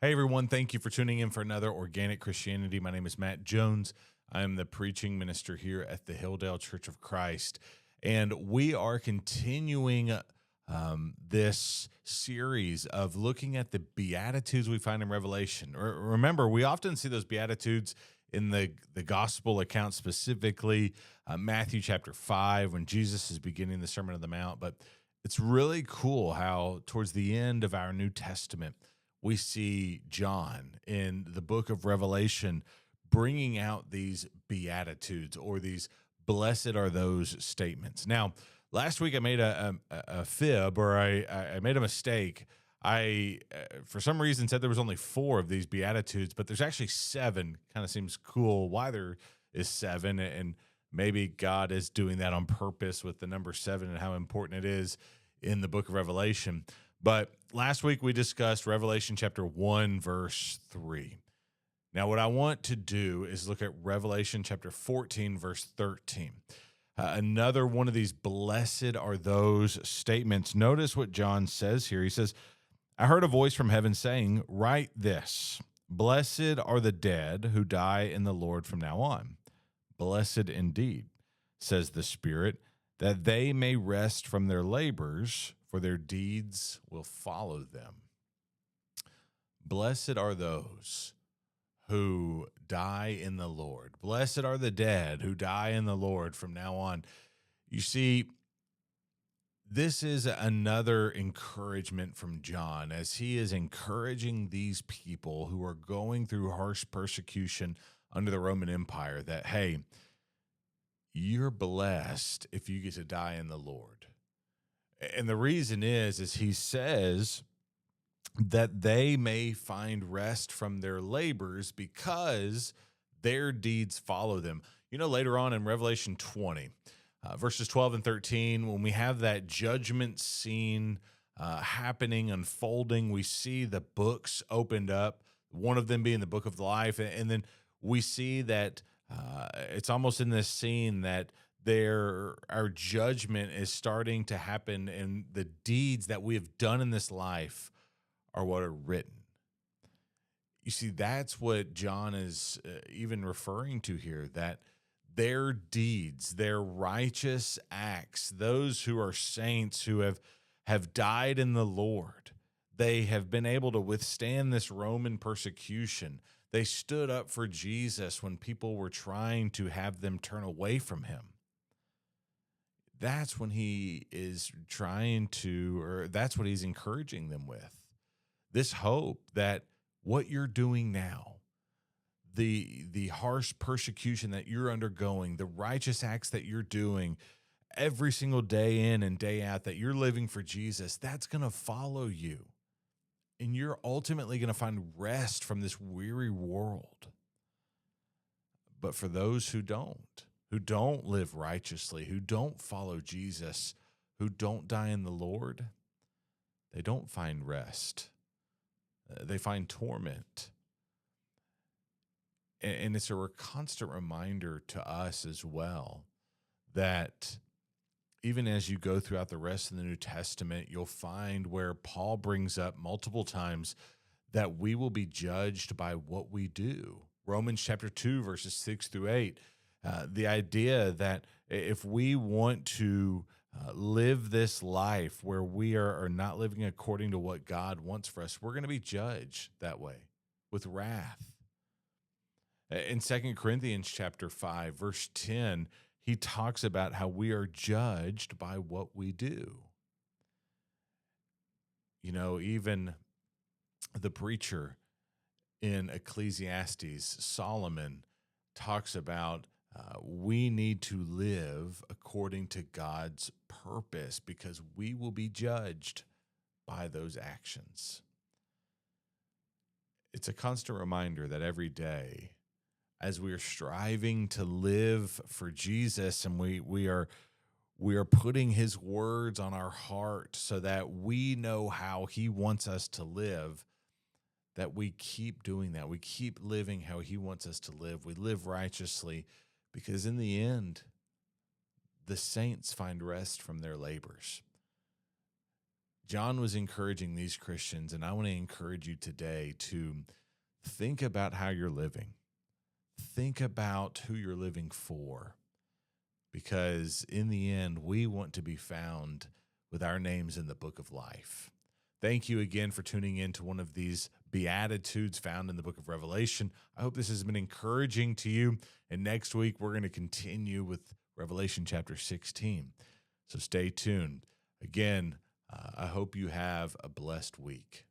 Hey everyone, thank you for tuning in for another Organic Christianity. My name is Matt Jones. I am the preaching minister here at the Hilldale Church of Christ, and we are continuing this series of looking at the Beatitudes we find in Revelation. Remember, we often see those Beatitudes in the gospel account, specifically Matthew chapter 5, when Jesus is beginning the Sermon on the Mount, but it's really cool how towards the end of our New Testament, we see John in the book of Revelation bringing out these beatitudes, or these blessed are those statements. Now, last week I made a fib, or I made a mistake. I, for some reason, said there was only 4 of these beatitudes, but there's actually 7. Kind of seems cool why there is 7, and maybe God is doing that on purpose with the number 7 and how important it is in the book of Revelation. But last week we discussed Revelation chapter 1, verse 3. Now, what I want to do is look at Revelation chapter 14, verse 13. Another one of these blessed are those statements. Notice what John says here. He says, I heard a voice from heaven saying, write this, blessed are the dead who die in the Lord from now on. Blessed indeed, says the Spirit, that they may rest from their labors, for their deeds will follow them. Blessed are those who die in the Lord. Blessed are the dead who die in the Lord from now on. You see, this is another encouragement from John as he is encouraging these people who are going through harsh persecution under the Roman Empire that, hey, you're blessed if you get to die in the Lord. And the reason is he says that they may find rest from their labors because their deeds follow them. You know, later on in Revelation 20, verses 12 and 13, when we have that judgment scene happening, unfolding, we see the books opened up, one of them being the book of life. And then we see that it's almost in this scene that our judgment is starting to happen, and the deeds that we have done in this life are what are written. You see, that's what John is even referring to here, that their deeds, their righteous acts, those who are saints who have died in the Lord, they have been able to withstand this Roman persecution. They stood up for Jesus when people were trying to have them turn away from him. That's when he is that's what he's encouraging them with. This hope that what you're doing now, the harsh persecution that you're undergoing, the righteous acts that you're doing every single day in and day out, that you're living for Jesus, that's going to follow you. And you're ultimately going to find rest from this weary world. But for those who don't live righteously, who don't follow Jesus, who don't die in the Lord, they don't find rest. They find torment. And it's a constant reminder to us as well that even as you go throughout the rest of the New Testament, you'll find where Paul brings up multiple times that we will be judged by what we do. Romans chapter 2, verses 6 through 8. The idea that if we want to live this life where we are not living according to what God wants for us, we're going to be judged that way with wrath. In 2 Corinthians chapter 5, verse 10, he talks about how we are judged by what we do. You know, even the preacher in Ecclesiastes, Solomon, talks about we need to live according to God's purpose because we will be judged by those actions. It's a constant reminder that every day, as we are striving to live for Jesus, and we are putting his words on our heart so that we know how he wants us to live, that we keep doing that. We keep living how he wants us to live. We live righteously because in the end, the saints find rest from their labors. John was encouraging these Christians, and I want to encourage you today to think about how you're living. Think about who you're living for, because in the end, we want to be found with our names in the book of life. Thank you again for tuning in to one of these Beatitudes found in the book of Revelation. I hope this has been encouraging to you. And next week, we're going to continue with Revelation chapter 16. So stay tuned. Again, I hope you have a blessed week.